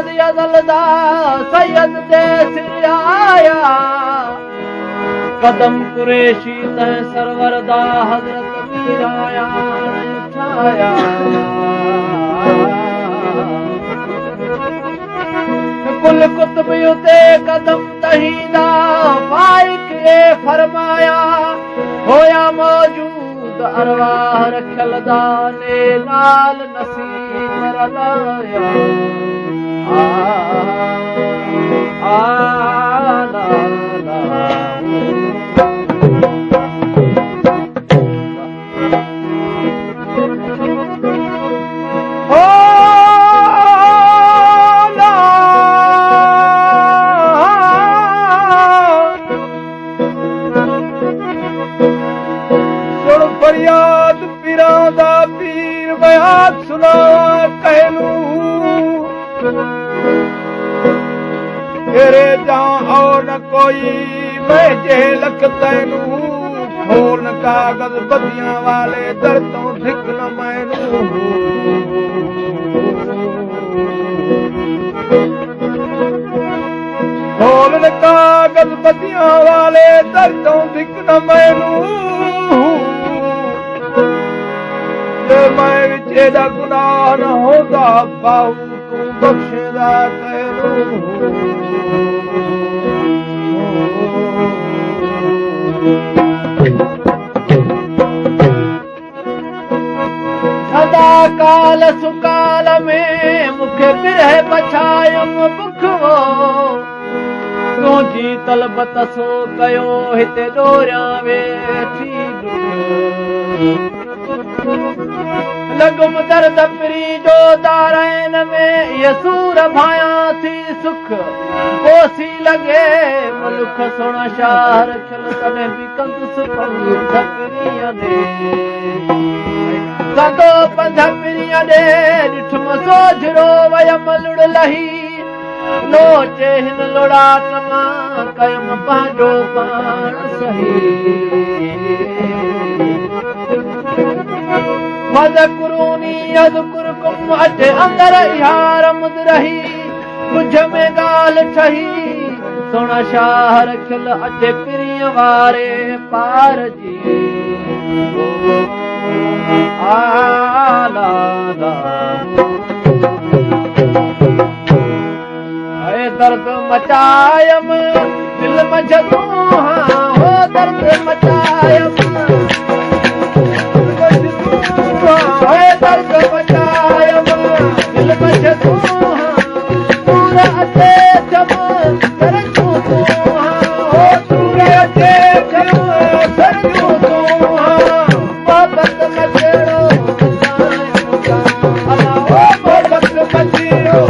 सैयद अज़लदा सैयद दे सिर आया कदम कुरैशी तै सरवरदा हज़रत मीर आया उठाया कुल कुतुब उते कदम तहीदा फाइक ए फरमाया होया मौजूद अरवाह रखल दाने नाल नसीब रलाया ला फरियाद पीरां दा पीर बयात सुना कहनू तेरे जां और न कोई मैं जे लख तैनू खोल न कागज बदियां वाले दर तो धिक न मैनू खोल न कागज बदियां वाले दर तो धिक न मैनू मैं विचेदा गुनाह न होंदा बाहू तू बख्शेदा तैनू सदा काल सुकाल में मूंखे बिरह पछायम बुखवो तुंहिंजी तलबत सो कयो हिते ॾोरियां वेठी लॻुम दर्द पिरी जो दारैन में यसूर भायां थी सुख पोसी लॻे मुल्क सुण शाह रखियल तॾहिं बि कंदुसि पिरीअ ॾे सदो पंध पिरीअ ॾे ॾिठुम सोझरो वयम लुड़ लही लोचे हिन लोड़ाट मां कयम पंहिंजो पाण सही वज़कुरूनी अज़कुरकुम अठे अंदर इहा रमद रही कुझ में ॻाल्हि ठही सुण शाह रखियल अठे पिरीअ वारे पार जी आला दर्द मचायम दिल मजदू हो दर्द मचायम दर्द मचायम दिल मजदू पूरा अचे जब सरजू तू हो पूरा अचे जब सरजू तू मोहब्बत मचेड़ो अला हो मोहब्बत मचेड़ो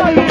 बोली